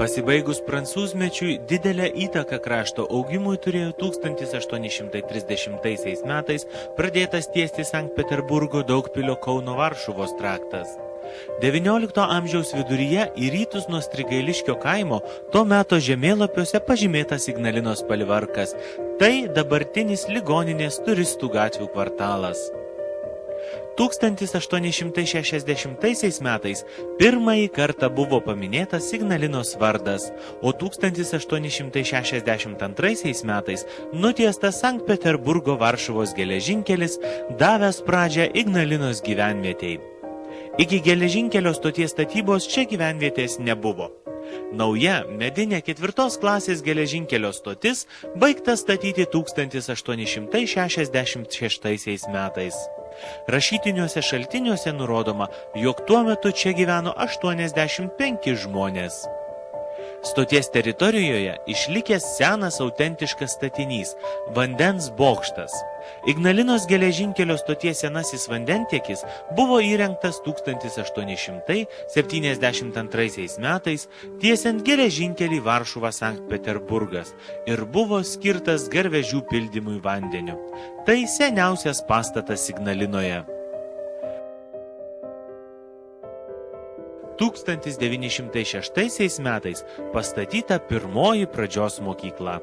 Pasibaigus prancūzmečiui didelę įtaką krašto augimui turėjo 1830 metais pradėtas tiesti Sankt Peterburgo Daugpilio Kauno Varšuvos traktas. XIX amžiaus viduryje į rytus nuo Strigailiškio kaimo to meto žemėlapiuose pažymėtas Ignalinos palivarkas. Tai dabartinis ligoninės turistų gatvių kvartalas. 1860 metais pirmąjį kartą buvo paminėtas Ignalinos vardas, o 1862 metais nutiestas Sankt Peterburgo Varšuvos geležinkelis, davęs pradžią Ignalinos gyvenvietei. Iki geležinkelio stoties statybos čia gyvenvietės nebuvo. Nauja medinė 4 klasės geležinkelio stotis baigta statyti 1866 metais. Rašytiniuose šaltiniuose nurodoma, jog tuo metu čia gyveno 85 žmonės. Stoties teritorijoje išlikęs senas autentiškas statinys – vandens bokštas. Ignalinos geležinkelio stoties senasis vandentiekis buvo įrengtas 1872 metais tiesiant geležinkelį Varšuva-Sankt Peterburgas ir buvo skirtas garvežių pildymui vandeniu. Tai seniausias pastatas Ignalinoje. 1906 metais pastatyta pirmoji pradžios mokykla.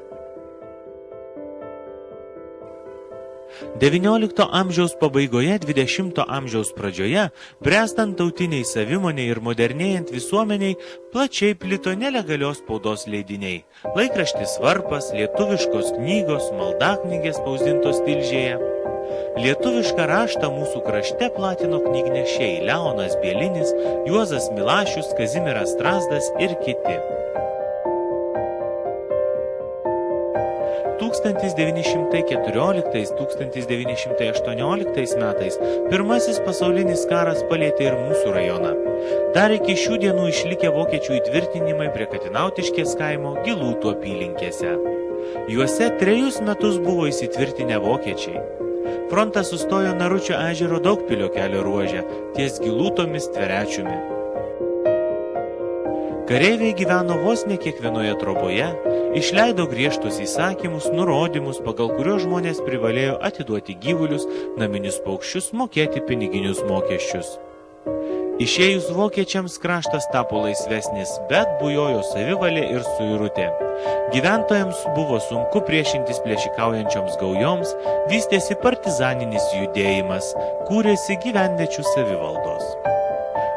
XIX amžiaus pabaigoje, XX amžiaus pradžioje, bręstant tautiniai savimoniai ir modernėjant visuomeniai, plačiai plito nelegalios spaudos leidiniai. Laikraštis Varpas, lietuviškos knygos, maldaknygės spausdintos Tilžėje. Lietuvišką raštą mūsų krašte platino knygnešiai Leonas Bielinis, Juozas Milašius, Kazimieras Strazdas ir kiti. 1914–1918 metais pirmasis pasaulinis karas palietė ir mūsų rajoną. Dar iki šių dienų išlikę vokiečių įtvirtinimai prie Katinautiškės kaimo Gilūtų apylinkėse. Juose 3 metus buvo įsitvirtinę vokiečiai. Frontas sustojo Naručio ežero Daugpilio kelio ruože, ties Gilūtomis Tverečiumi. Kareiviai gyveno vos ne kiekvienoje troboje, išleido griežtus įsakymus, nurodymus, pagal kuriuos žmonės privalėjo atiduoti gyvulius, naminius paukščius, mokėti piniginius mokesčius. Išėjus vokiečiams kraštas tapo laisvesnis, bet bujojo savivalė ir suirutė. Gyventojams buvo sunku priešintis plėšikaujančioms gaujoms, vystėsi partizaninis judėjimas, kūrėsi gyvenviečių savivaldos.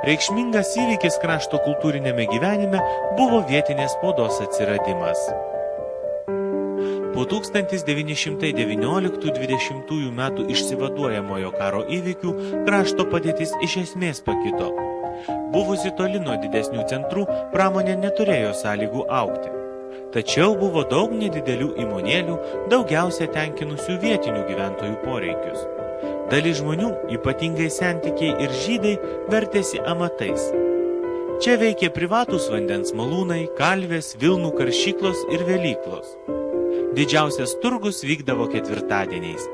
Reikšmingas įvykis krašto kultūrinėme gyvenime buvo vietinės spaudos atsiradimas. Po 1919–20 metų išsivaduojamojo karo įvykių krašto padėtis iš esmės pakito. Buvusi toli nuo didesnių centrų, pramonė neturėjo sąlygų augti. Tačiau buvo daug nedidelių įmonėlių, daugiausia tenkinusių vietinių gyventojų poreikius. Dalis žmonių, ypatingai sentikiai ir žydai, vertėsi amatais. Čia veikė privatūs vandens malūnai, kalvės, vilnų karšyklos ir velyklos. Didžiausias turgus vykdavo ketvirtadieniais.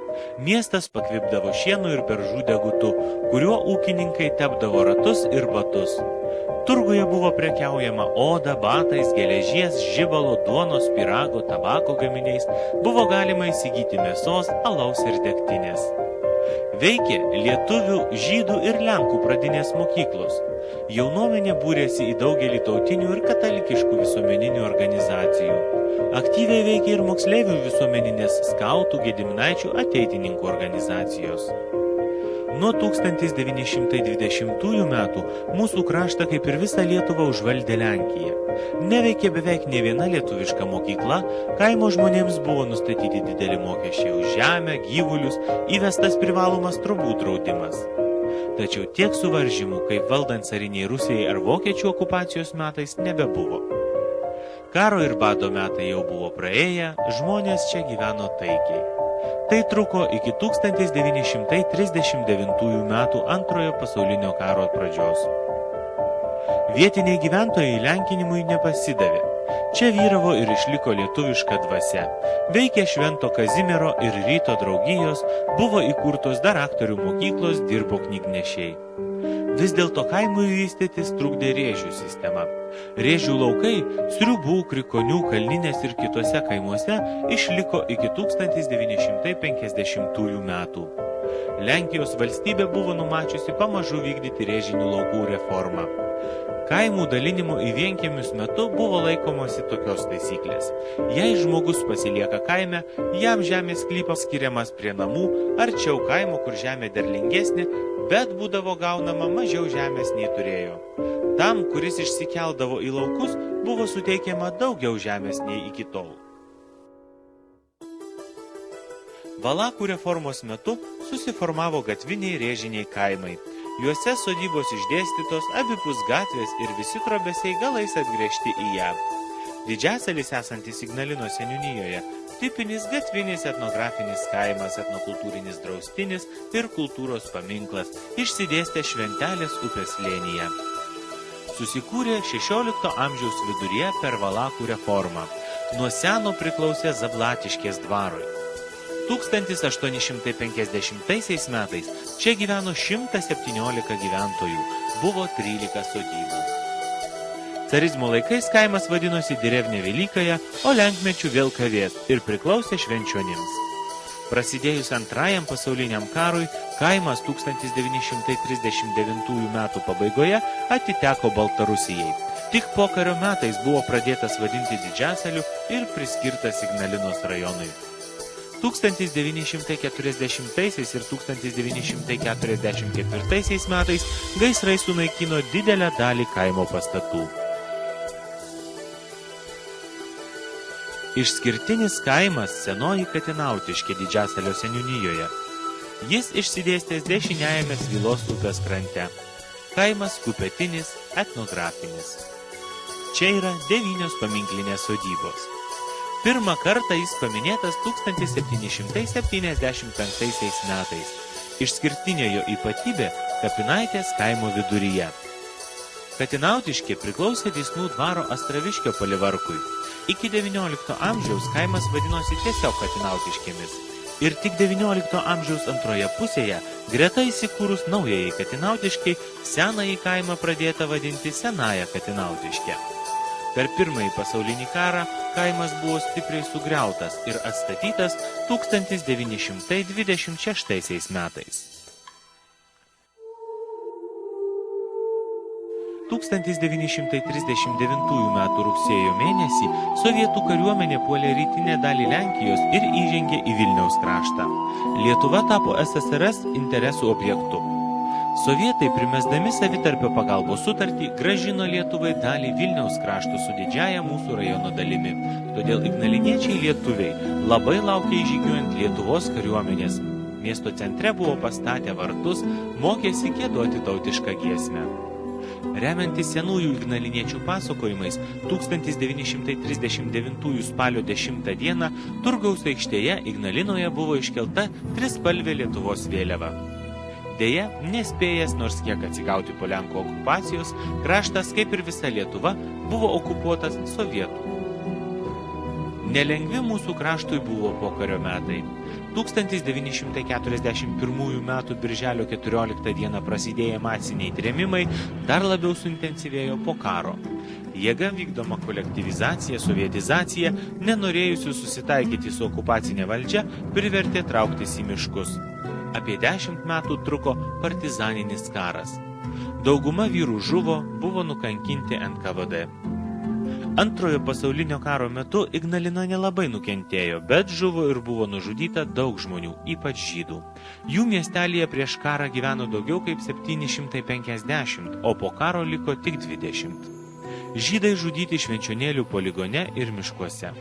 Miestas pakvipdavo šienu ir beržų degutu, kuriuo ūkininkai tepdavo ratus ir batus. Turguje buvo prekiaujama oda, batais, geležies, žibalo, duonos, pyrago, tabako gaminiais, buvo galima įsigyti mėsos, alaus ir degtinės. Veikė lietuvių, žydų ir lenkų pradinės mokyklos. Jaunuomenė būrėsi į daugelį tautinių ir katalikiškų visuomeninių organizacijų. Aktyviai veikė ir moksleivių visuomeninės skautų, gediminaičių ateitininkų organizacijos. Nuo 1920 metų mūsų kraštą kaip ir visą Lietuvą užvaldė Lenkija. Neveikė beveik ne viena lietuviška mokykla, kaimo žmonėms buvo nustatyti dideli mokesčiai už žemę, gyvulius, įvestas privalomas trobų draudimas. Tačiau tiek suvaržymų, kaip valdant cariniai Rusijai ar vokiečių okupacijos metais, nebebuvo. Karo ir bado metai jau buvo praėję, žmonės čia gyveno taikiai. Tai truko iki 1939 metų antrojo pasaulinio karo pradžios. Vietiniai gyventojai lenkinimui nepasidavė. Čia vyravo ir išliko lietuviška dvasia. Veikė Švento Kazimiero ir Ryto draugijos, buvo įkurtos dar aktorių mokyklos, dirbo knygnešiai. Vis dėlto kaimui vystytis trukdė rėžių sistema. Rėžių laukai Sriubų, Krikonių, Kalninės ir kitose kaimuose išliko iki 1950 metų. Lenkijos valstybė buvo numačiusi pamažu vykdyti rėžinių laukų reformą. Kaimų dalinimo į vienkiemius metu buvo laikomosi tokios taisyklės. Jei žmogus pasilieka kaime, jam žemės sklypas skiriamas prie namų, arčiau kaimo, kur žemė derlingesnė, bet būdavo gaunama mažiau žemės nei turėjo. Tam, kuris išsikeldavo į laukus, buvo suteikiama daugiau žemės nei iki tol. Valakų reformos metu susiformavo gatviniai rėžiniai kaimai. Juose sodybos išdėstytos, abipus gatvės ir visi trobesiai galais atgręžti į ją. Didžiasalis esantis Ignalinos seniūnijoje, tipinis gatvinis etnografinis kaimas, etnokultūrinis draustinis ir kultūros paminklas, išsidėstė Šventelės upės slėnyje. Susikūrė 16 amžiaus viduryje per Valakų reformą. Nuo seno priklausė Zablatiškės dvarui. 1850 metais čia gyveno 117 gyventojų, buvo 13 sodybų. Carizmo laikais kaimas vadinosi Derevnė Velykaja, o lenkmečių vėl Kavės ir priklausė Švenčionims. Prasidėjus Antrajam pasauliniam karui, kaimas 1939 metų pabaigoje atiteko Baltarusijai. Tik pokario metais buvo pradėtas vadinti Didžiasaliu ir priskirtas Ignalinos rajonui. 1940 ir 1944 metais gaisrai sunaikino didelę dalį kaimo pastatų. Išskirtinis kaimas senoji Katinautiškė Didžiasalio seniūnijoje. Jis išsidėstęs dešiniajame Svylos upės krante. Kaimas kupetinis, etnografinis. Čia yra 9 paminklinės sodybos. Pirmą kartą jis paminėtas 1775 metais. Išskirtinė jo ypatybė – kapinaitės kaimo viduryje. Katinautiškė priklausė Dysnų dvaro Astraviškio palivarkui. Iki XIX amžiaus kaimas vadinosi tiesiog Katinautiškėmis. Ir tik XIX amžiaus antroje pusėje, greta įsikūrus naujajai Katinautiškei, senąjį kaimą pradėta vadinti Senąja Katinautiške. Per Pirmąjį pasaulinį karą kaimas buvo stipriai sugriautas ir atstatytas 1926 metais. 1939 metų rugsėjo mėnesį sovietų kariuomenė puolė rytinę dalį Lenkijos ir įžengė į Vilniaus kraštą. Lietuva tapo SSRS interesų objektu. Sovietai, primesdami savitarpio pagalbos sutartį, gražino Lietuvai dalį Vilniaus krašto su didžiaja mūsų rajono dalimi. Todėl ignaliniečiai lietuviai labai laukė įžygiuojant Lietuvos kariuomenės. Miesto centre buvo pastatę vartus, mokėsi giedoti tautišką giesmę. Remiantis senųjų ignaliniečių pasakojimais, 1939 spalio 10 dieną Turgaus aikštėje Ignalinoje buvo iškelta trispalvė Lietuvos vėliava. Deja, nespėjęs nors kiek atsigauti po Lenkų okupacijos, kraštas, kaip ir visa Lietuva, buvo okupuotas sovietų. Nelengvi mūsų kraštui buvo pokario metai. 1941 metų birželio 14 dieną prasidėję masiniai trėmimai dar labiau suintensyvėjo po karo. Jėga vykdoma kolektyvizacija, sovietizacija, nenorėjusių susitaikyti su okupacinė valdžia, privertė trauktis į miškus. Apie 10 metų truko partizaninis karas. Dauguma vyrų žuvo, buvo nukankinti NKVD. Antrojo pasaulinio karo metu Ignalina nelabai nukentėjo, bet žuvo ir buvo nužudyta daug žmonių, ypač žydų. Jų miestelėje prieš karą gyveno daugiau kaip 750, o po karo liko tik 20. Žydai žudyti Švenčionėlių poligone ir miškuose.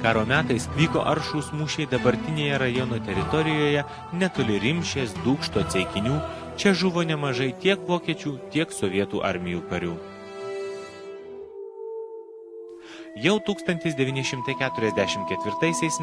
Karo metais vyko aršūs mūšiai dabartinėje rajono teritorijoje netoli Rimšės, Dūkšto, Ceikinių. Čia žuvo nemažai tiek vokiečių, tiek sovietų armijų karių. Jau 1944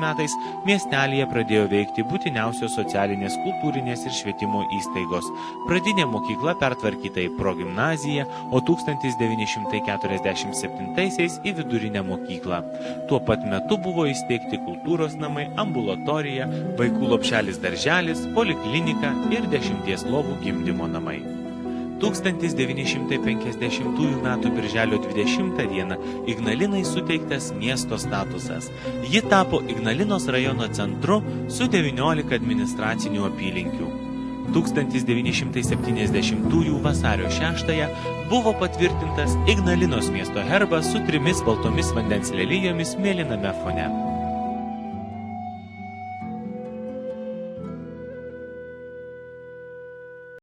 metais miestelėje pradėjo veikti būtiniausios socialinės, kultūrinės ir švietimo įstaigos. Pradinė mokykla pertvarkyta į progimnaziją, o 1947 į vidurinę mokyklą. Tuo pat metu buvo įsteigti kultūros namai, ambulatorija, vaikų lopšelis darželis, poliklinika ir 10 lovų gimdymo namai. 1950 m. birželio 20 d. Ignalinai suteiktas miesto statusas. Ji tapo Ignalinos rajono centru su 19 administracinių apylinkių. 1970 vasario 6 buvo patvirtintas Ignalinos miesto herbas su 3 baltomis vandens lelijomis mėlyname fone.